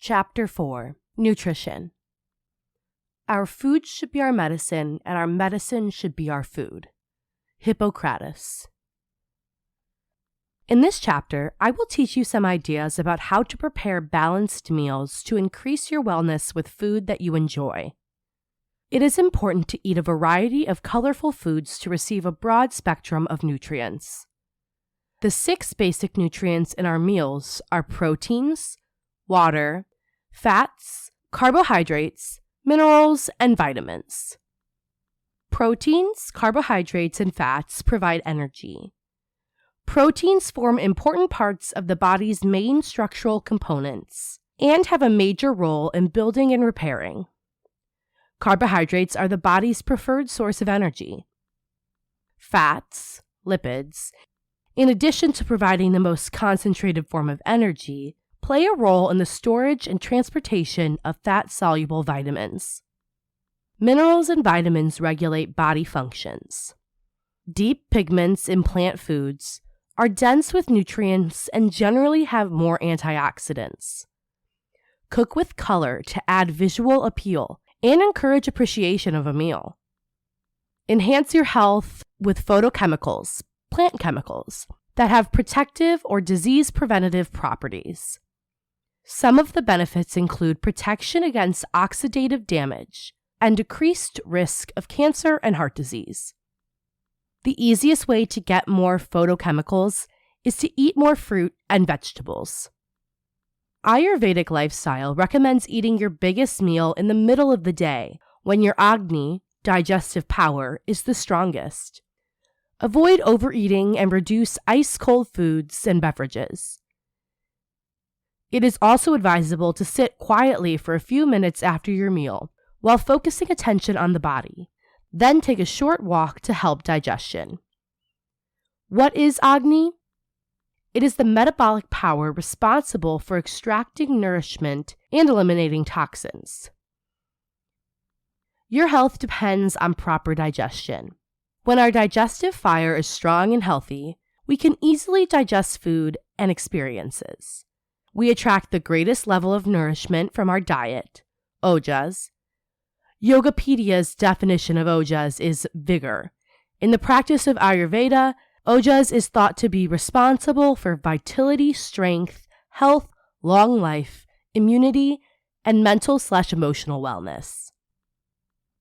Chapter 4: Nutrition. Our food should be our medicine, and our medicine should be our food. Hippocrates. In this chapter, I will teach you some ideas about how to prepare balanced meals to increase your wellness with food that you enjoy. It is important to eat a variety of colorful foods to receive a broad spectrum of nutrients. The 6 basic nutrients in our meals are proteins, water, fats, carbohydrates, minerals, and vitamins. Proteins, carbohydrates, and fats provide energy. Proteins form important parts of the body's main structural components and have a major role in building and repairing. Carbohydrates are the body's preferred source of energy. Fats, lipids, in addition to providing the most concentrated form of energy, play a role in the storage and transportation of fat-soluble vitamins. Minerals and vitamins regulate body functions. Deep pigments in plant foods are dense with nutrients and generally have more antioxidants. Cook with color to add visual appeal and encourage appreciation of a meal. Enhance your health with phytochemicals, plant chemicals, that have protective or disease-preventative properties. Some of the benefits include protection against oxidative damage and decreased risk of cancer and heart disease. The easiest way to get more phytochemicals is to eat more fruit and vegetables. Ayurvedic lifestyle recommends eating your biggest meal in the middle of the day when your Agni, digestive power, is the strongest. Avoid overeating and reduce ice-cold foods and beverages. It is also advisable to sit quietly for a few minutes after your meal while focusing attention on the body. Then take a short walk to help digestion. What is Agni? It is the metabolic power responsible for extracting nourishment and eliminating toxins. Your health depends on proper digestion. When our digestive fire is strong and healthy, we can easily digest food and experiences. We attract the greatest level of nourishment from our diet, ojas. Yogapedia's definition of ojas is vigor. In the practice of Ayurveda, ojas is thought to be responsible for vitality, strength, health, long life, immunity, and mental/emotional wellness.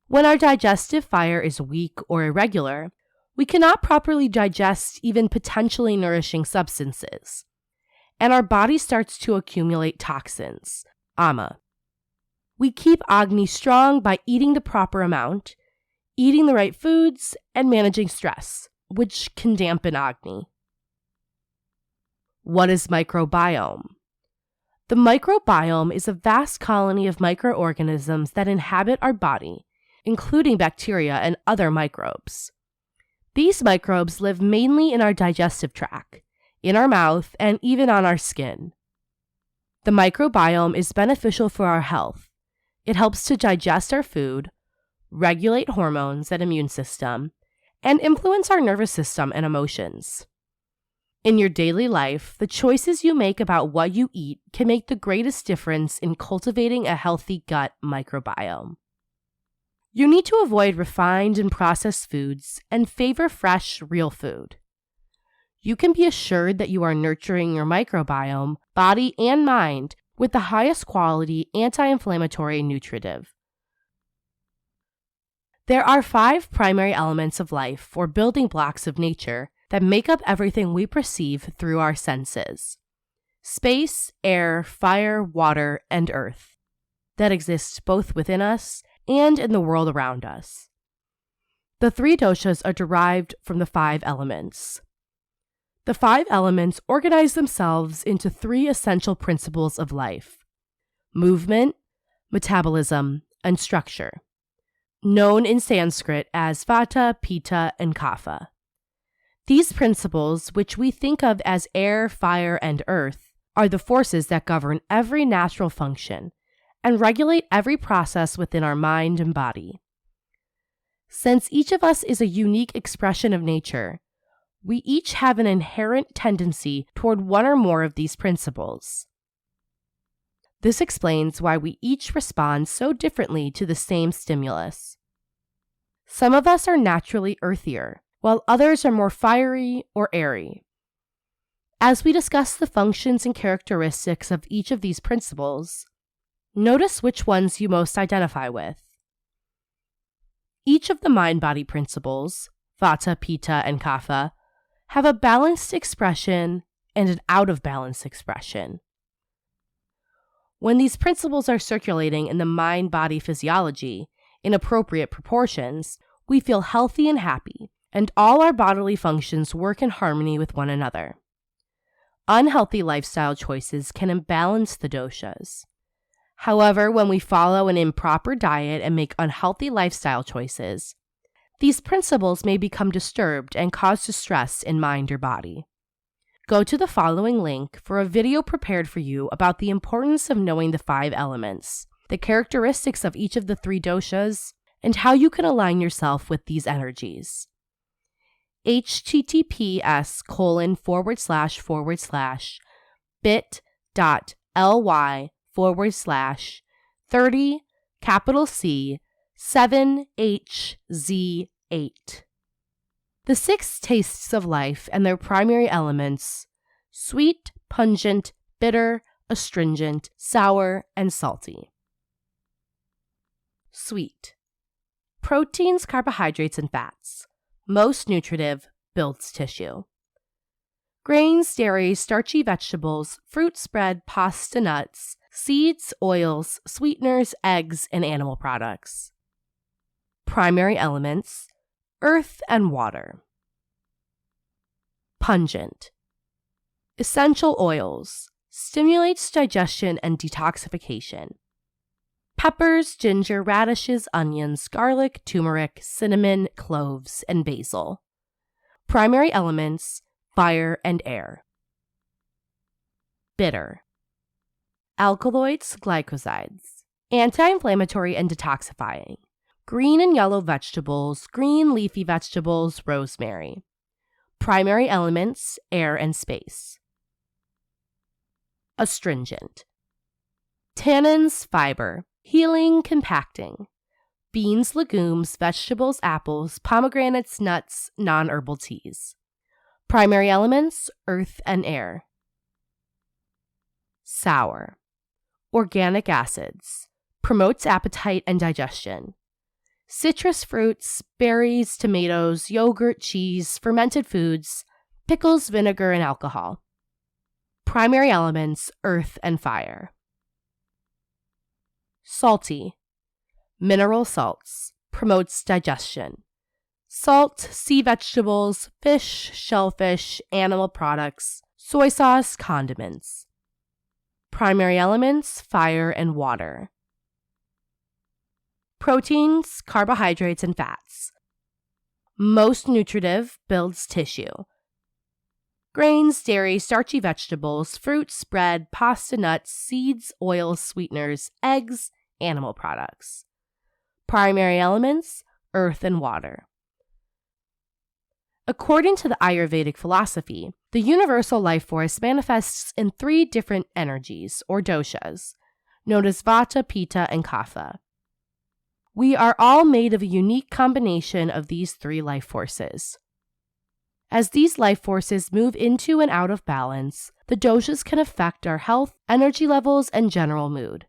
When our digestive fire is weak or irregular, we cannot properly digest even potentially nourishing substances, and our body starts to accumulate toxins, ama. We keep Agni strong by eating the proper amount, eating the right foods, and managing stress, which can dampen Agni. What is microbiome? The microbiome is a vast colony of microorganisms that inhabit our body, including bacteria and other microbes. These microbes live mainly in our digestive tract, in our mouth, and even on our skin. The microbiome is beneficial for our health. It helps to digest our food, regulate hormones and immune system, and influence our nervous system and emotions. In your daily life, the choices you make about what you eat can make the greatest difference in cultivating a healthy gut microbiome. You need to avoid refined and processed foods and favor fresh, real food. You can be assured that you are nurturing your microbiome, body, and mind with the highest quality anti-inflammatory nutritive. There are 5 primary elements of life, or building blocks of nature, that make up everything we perceive through our senses: space, air, fire, water, and earth, that exist both within us and in the world around us. The 3 doshas are derived from the 5 elements. The 5 elements organize themselves into 3 essential principles of life: movement, metabolism, and structure, known in Sanskrit as Vata, Pitta, and Kapha. These principles, which we think of as air, fire, and earth, are the forces that govern every natural function and regulate every process within our mind and body. Since each of us is a unique expression of nature, we each have an inherent tendency toward one or more of these principles. This explains why we each respond so differently to the same stimulus. Some of us are naturally earthier, while others are more fiery or airy. As we discuss the functions and characteristics of each of these principles, notice which ones you most identify with. Each of the mind-body principles, Vata, Pitta, and Kapha, have a balanced expression and an out-of-balance expression. When these principles are circulating in the mind-body physiology in appropriate proportions, we feel healthy and happy, and all our bodily functions work in harmony with one another. Unhealthy lifestyle choices can imbalance the doshas. However, when we follow an improper diet and make unhealthy lifestyle choices, these principles may become disturbed and cause distress in mind or body. Go to the following link for a video prepared for you about the importance of knowing the 5 elements, the characteristics of each of the 3 doshas, and how you can align yourself with these energies. https://bit.ly/30C7HZ8. The 6 tastes of life and their primary elements: sweet, pungent, bitter, astringent, sour, and salty. Sweet. Proteins, carbohydrates, and fats. Most nutritive, builds tissue. Grains, dairy, starchy vegetables, fruits, bread, pasta, nuts, seeds, oils, sweeteners, eggs, and animal products. Primary elements: earth and water. Pungent. Essential oils. Stimulates digestion and detoxification. Peppers, ginger, radishes, onions, garlic, turmeric, cinnamon, cloves, and basil. Primary elements: fire and air. Bitter. Alkaloids, glycosides. Anti-inflammatory and detoxifying. Green and yellow vegetables, green leafy vegetables, rosemary. Primary elements: air and space. Astringent. Tannins, fiber. Healing, compacting. Beans, legumes, vegetables, apples, pomegranates, nuts, non-herbal teas. Primary elements: earth and air. Sour. Organic acids. Promotes appetite and digestion. Citrus fruits, berries, tomatoes, yogurt, cheese, fermented foods, pickles, vinegar, and alcohol. Primary elements: earth and fire. Salty. Mineral salts. Promotes digestion. Salt, sea vegetables, fish, shellfish, animal products, soy sauce, condiments. Primary elements: fire and water. Proteins, carbohydrates, and fats. Most nutritive, builds tissue. Grains, dairy, starchy vegetables, fruits, bread, pasta, nuts, seeds, oils, sweeteners, eggs, animal products. Primary elements: earth and water. According to the Ayurvedic philosophy, the universal life force manifests in 3 different energies, or doshas, known as Vata, Pitta, and Kapha. We are all made of a unique combination of these 3 life forces. As these life forces move into and out of balance, the doshas can affect our health, energy levels, and general mood.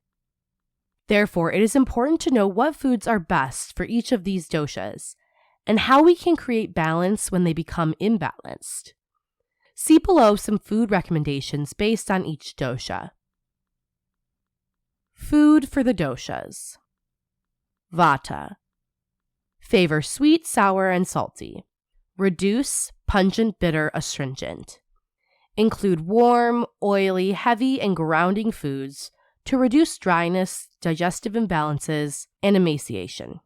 Therefore, it is important to know what foods are best for each of these doshas, and how we can create balance when they become imbalanced. See below some food recommendations based on each dosha. Food for the doshas. Vata. Favor sweet, sour, and salty. Reduce pungent, bitter, astringent. Include warm, oily, heavy, and grounding foods to reduce dryness, digestive imbalances, and emaciation.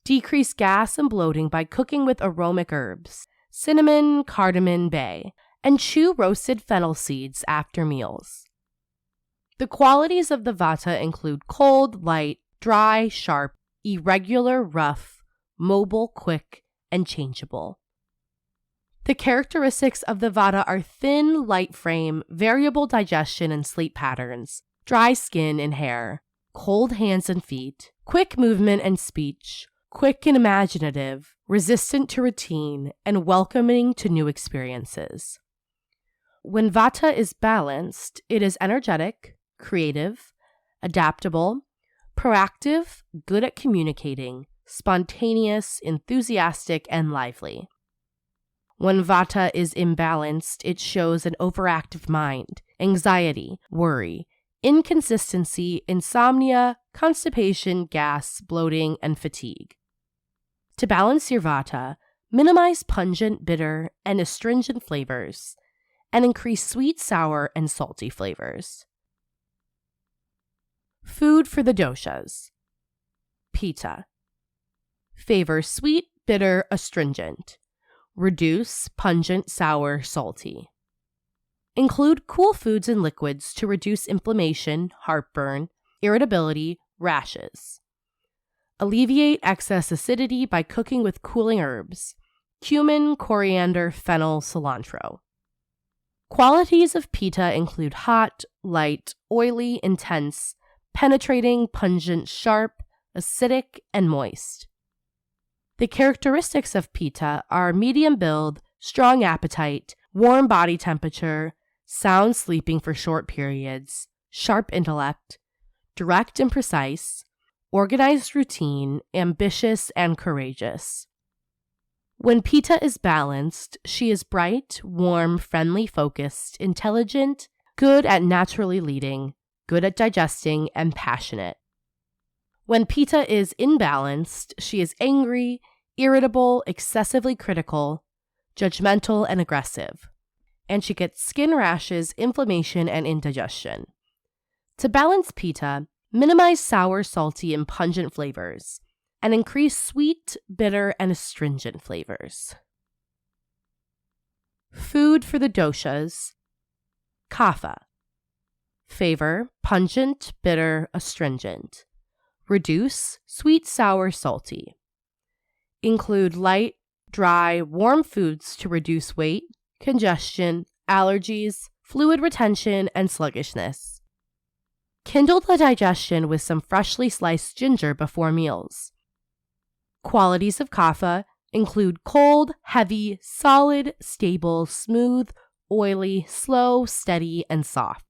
Decrease gas and bloating by cooking with aromatic herbs, cinnamon, cardamom, bay, and chew roasted fennel seeds after meals. The qualities of the Vata include cold, light, dry, sharp, irregular, rough, mobile, quick, and changeable. The characteristics of the Vata are thin, light frame, variable digestion and sleep patterns, dry skin and hair, cold hands and feet, quick movement and speech, quick and imaginative, resistant to routine, and welcoming to new experiences. When Vata is balanced, it is energetic, creative, adaptable, proactive, good at communicating, spontaneous, enthusiastic, and lively. When Vata is imbalanced, it shows an overactive mind, anxiety, worry, inconsistency, insomnia, constipation, gas, bloating, and fatigue. To balance your Vata, minimize pungent, bitter, and astringent flavors, and increase sweet, sour, and salty flavors. Food for the doshas. Pitta. Favor sweet, bitter, astringent. Reduce pungent, sour, salty. Include cool foods and liquids to reduce inflammation, heartburn, irritability, rashes. Alleviate excess acidity by cooking with cooling herbs: cumin, coriander, fennel, cilantro. Qualities of Pitta include hot, light, oily, intense, penetrating, pungent, sharp, acidic, and moist. The characteristics of Pitta are medium build, strong appetite, warm body temperature, sound sleeping for short periods, sharp intellect, direct and precise, organized routine, ambitious, and courageous. When Pitta is balanced, she is bright, warm, friendly, focused, intelligent, good at naturally leading, good at digesting, and passionate. When Pitta is imbalanced, she is angry, irritable, excessively critical, judgmental, and aggressive. And she gets skin rashes, inflammation, and indigestion. To balance Pitta, minimize sour, salty, and pungent flavors, and increase sweet, bitter, and astringent flavors. Food for the doshas. Kapha. Favor pungent, bitter, astringent. Reduce sweet, sour, salty. Include light, dry, warm foods to reduce weight, congestion, allergies, fluid retention, and sluggishness. Kindle the digestion with some freshly sliced ginger before meals. Qualities of Kapha include cold, heavy, solid, stable, smooth, oily, slow, steady, and soft.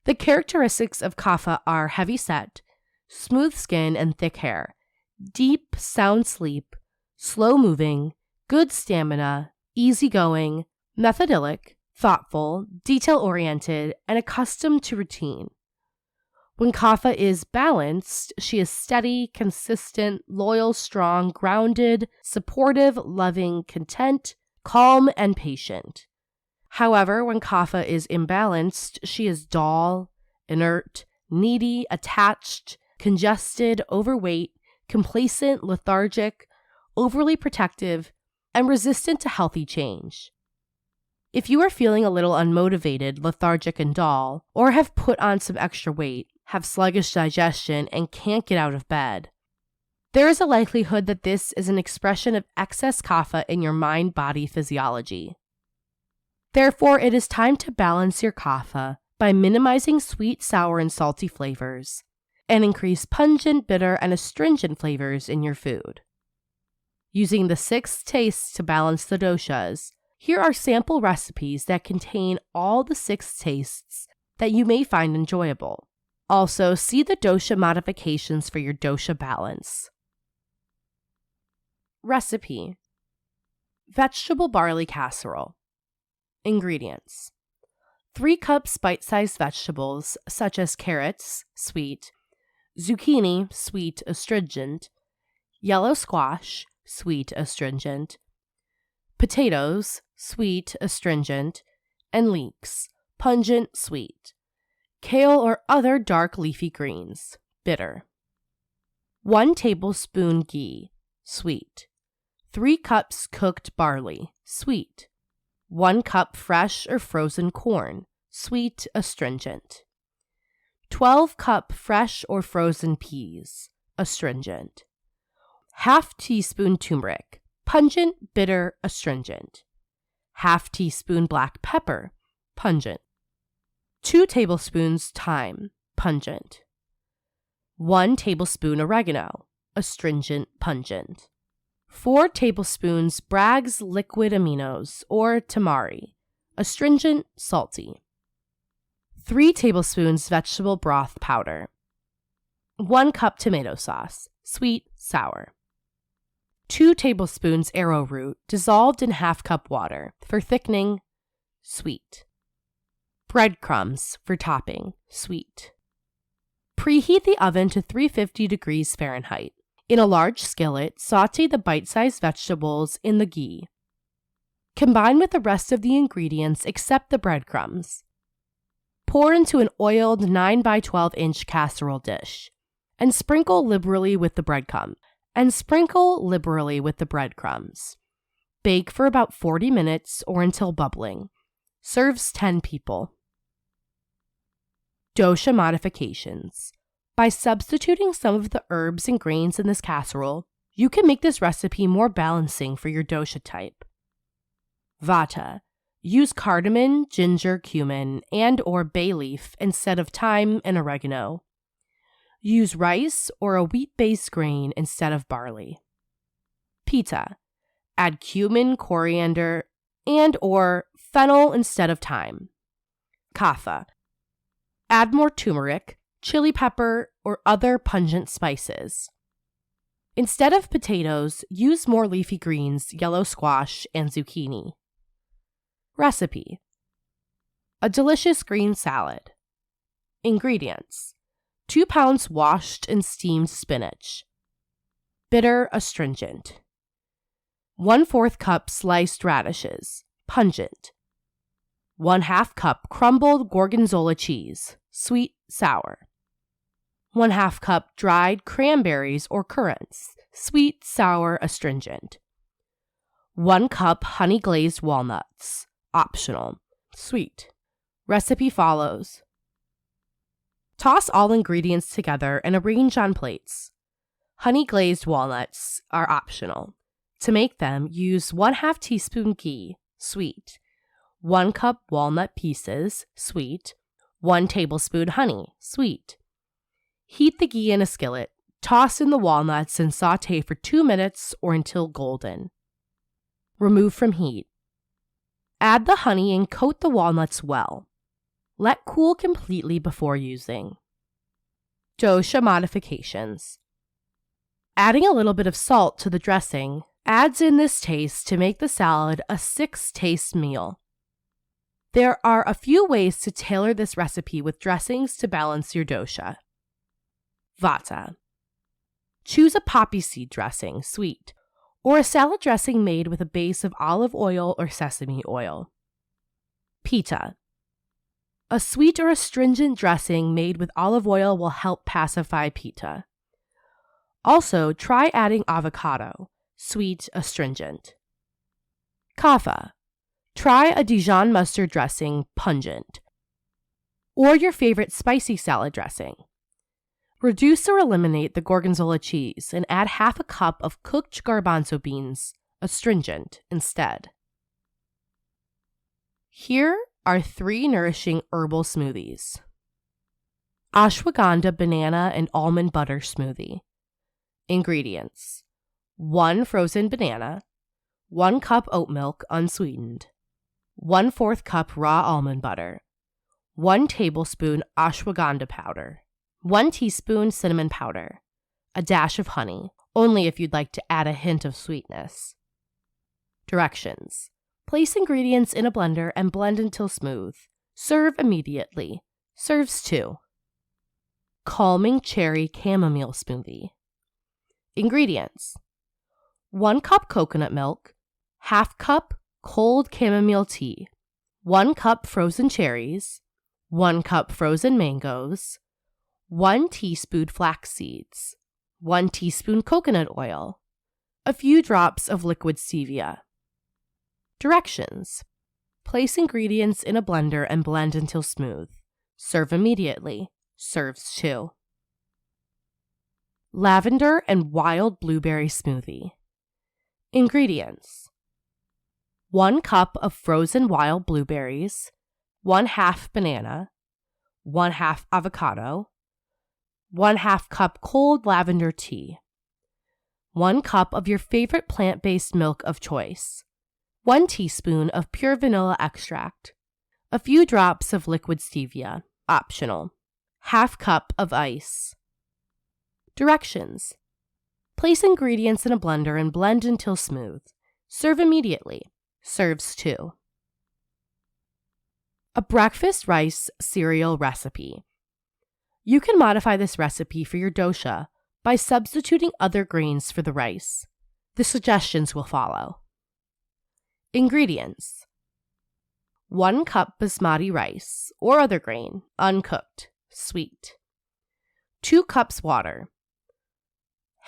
The characteristics of Kapha are heavy set, smooth skin and thick hair, deep, sound sleep, slow moving, good stamina, easygoing, methodic, thoughtful, detail-oriented, and accustomed to routine. When Kapha is balanced, she is steady, consistent, loyal, strong, grounded, supportive, loving, content, calm, and patient. However, when Kapha is imbalanced, she is dull, inert, needy, attached, congested, overweight, complacent, lethargic, overly protective, and resistant to healthy change. If you are feeling a little unmotivated, lethargic, and dull, or have put on some extra weight, have sluggish digestion, and can't get out of bed, there is a likelihood that this is an expression of excess Kapha in your mind-body physiology. Therefore, it is time to balance your Kapha by minimizing sweet, sour, and salty flavors, and increase pungent, bitter, and astringent flavors in your food. Using the 6 tastes to balance the doshas, here are sample recipes that contain all the 6 tastes that you may find enjoyable. Also, see the dosha modifications for your dosha balance. Recipe: Vegetable barley casserole. Ingredients: 3 cups bite-sized vegetables such as carrots, sweet, zucchini, sweet, astringent, yellow squash, sweet, astringent, potatoes, sweet, astringent, and leeks, pungent, sweet, kale or other dark leafy greens, bitter. 1 tablespoon ghee, sweet. 3 cups cooked barley, sweet. 1 cup fresh or frozen corn, sweet, astringent. 12 cup fresh or frozen peas, astringent. Half teaspoon turmeric, pungent, bitter, astringent. Half teaspoon black pepper, pungent. 2 tablespoons thyme, pungent. 1 tablespoon oregano, astringent, pungent. 4 tablespoons Bragg's liquid aminos or tamari, astringent, salty. 3 tablespoons vegetable broth powder. 1 cup tomato sauce, sweet, sour. 2 tablespoons arrowroot dissolved in ½ cup water for thickening, sweet. Breadcrumbs for topping, sweet. Preheat the oven to 350 degrees Fahrenheit. In a large skillet, saute the bite-sized vegetables in the ghee. Combine with the rest of the ingredients except the breadcrumbs. Pour into an oiled 9 by 12 inch casserole dish and sprinkle liberally with the breadcrumbs. Bake for about 40 minutes or until bubbling. Serves 10 people. Dosha modifications. By substituting some of the herbs and grains in this casserole, you can make this recipe more balancing for your dosha type. Vata. Use cardamom, ginger, cumin, and or bay leaf instead of thyme and oregano. Use rice or a wheat-based grain instead of barley. Pitta. Add cumin, coriander, and or fennel instead of thyme. Kapha. Add more turmeric, chili pepper, or other pungent spices. Instead of potatoes, use more leafy greens, yellow squash, and zucchini. Recipe. A delicious green salad. Ingredients. 2 pounds washed and steamed spinach. Bitter astringent. 1/4 cup sliced radishes, pungent. 1/2 cup crumbled gorgonzola cheese, sweet, sour. 1/2 cup dried cranberries or currants, sweet, sour, astringent. 1 cup honey glazed walnuts, optional, sweet. Recipe follows. Toss all ingredients together and arrange on plates. Honey glazed walnuts are optional. To make them, use 1/2 teaspoon ghee, sweet. 1 cup walnut pieces, sweet. 1 tablespoon honey, sweet. Heat the ghee in a skillet. Toss in the walnuts and saute for 2 minutes or until golden. Remove from heat. Add the honey and coat the walnuts well. Let cool completely before using. Dosha modifications. Adding a little bit of salt to the dressing adds in this taste to make the salad a 6-taste meal. There are a few ways to tailor this recipe with dressings to balance your dosha. Vata. Choose a poppy seed dressing, sweet, or a salad dressing made with a base of olive oil or sesame oil. Pitta. A sweet or astringent dressing made with olive oil will help pacify pitta. Also, try adding avocado, sweet, astringent. Kapha. Try a Dijon mustard dressing, pungent. Or your favorite spicy salad dressing. Reduce or eliminate the gorgonzola cheese and add 1/2 cup of cooked garbanzo beans, astringent, instead. Here are 3 nourishing herbal smoothies. Ashwagandha banana and almond butter smoothie. Ingredients. 1 frozen banana, 1 cup oat milk unsweetened, 1/4 cup raw almond butter, 1 tablespoon ashwagandha powder, 1 teaspoon cinnamon powder, a dash of honey, only if you'd like to add a hint of sweetness. Directions. Place ingredients in a blender and blend until smooth. Serve immediately. Serves 2. Calming cherry chamomile smoothie. Ingredients. 1 cup coconut milk, 1/2 cup cold chamomile tea, 1 cup frozen cherries, 1 cup frozen mangoes, 1 teaspoon flax seeds, 1 teaspoon coconut oil, a few drops of liquid stevia. Directions. Place ingredients in a blender and blend until smooth. Serve immediately. Serves 2. Lavender and wild blueberry smoothie. Ingredients. 1 cup of frozen wild blueberries, 1/2 banana, 1/2 avocado, 1/2 cup cold lavender tea, 1 cup of your favorite plant-based milk of choice, 1 teaspoon of pure vanilla extract, a few drops of liquid stevia, optional, 1/2 cup of ice. Directions: place ingredients in a blender and blend until smooth. Serve immediately. Serves 2. A breakfast rice cereal recipe. You can modify this recipe for your dosha by substituting other grains for the rice. The suggestions will follow. Ingredients: 1 cup basmati rice or other grain, uncooked, sweet. 2 cups water.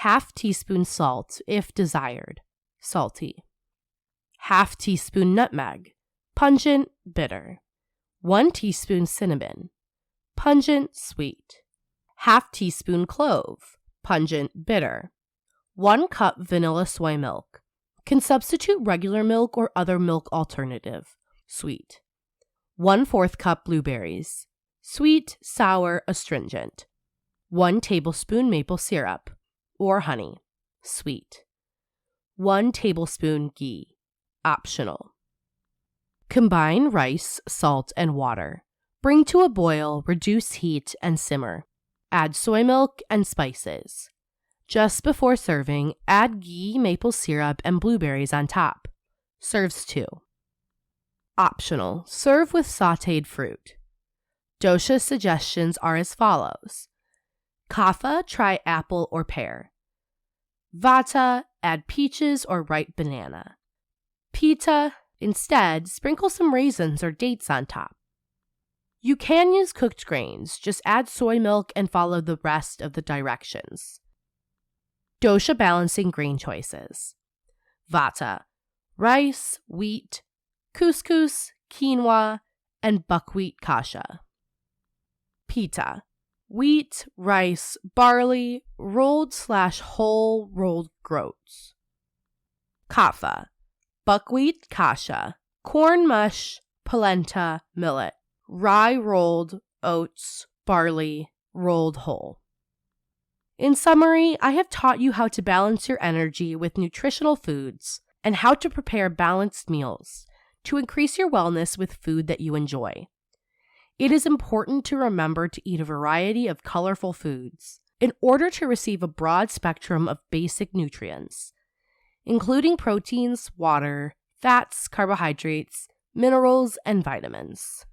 1/2 teaspoon salt if desired, salty. 1/2 teaspoon nutmeg, pungent, bitter. 1 teaspoon cinnamon, pungent, sweet. 1/2 teaspoon clove, pungent, bitter. 1 cup vanilla soy milk. Can substitute regular milk or other milk alternative, sweet. 1/4 cup blueberries, sweet, sour, astringent. 1 tablespoon maple syrup or honey, sweet. 1 tablespoon ghee, optional. Combine rice, salt, and water. Bring to a boil, reduce heat, and simmer. Add soy milk and spices. Just before serving, add ghee, maple syrup, and blueberries on top. Serves 2. Optional. Serve with sautéed fruit. Dosha suggestions are as follows. Kapha, try apple or pear. Vata, add peaches or ripe banana. Pitta, instead, sprinkle some raisins or dates on top. You can use cooked grains, just add soy milk and follow the rest of the directions. Dosha balancing grain choices. Vata, rice, wheat, couscous, quinoa, and buckwheat kasha. Pitta, wheat, rice, barley, rolled/whole rolled groats. Kapha, buckwheat kasha, corn mush, polenta, millet, rye rolled, oats, barley, rolled whole. In summary, I have taught you how to balance your energy with nutritional foods and how to prepare balanced meals to increase your wellness with food that you enjoy. It is important to remember to eat a variety of colorful foods in order to receive a broad spectrum of basic nutrients, including proteins, water, fats, carbohydrates, minerals, and vitamins.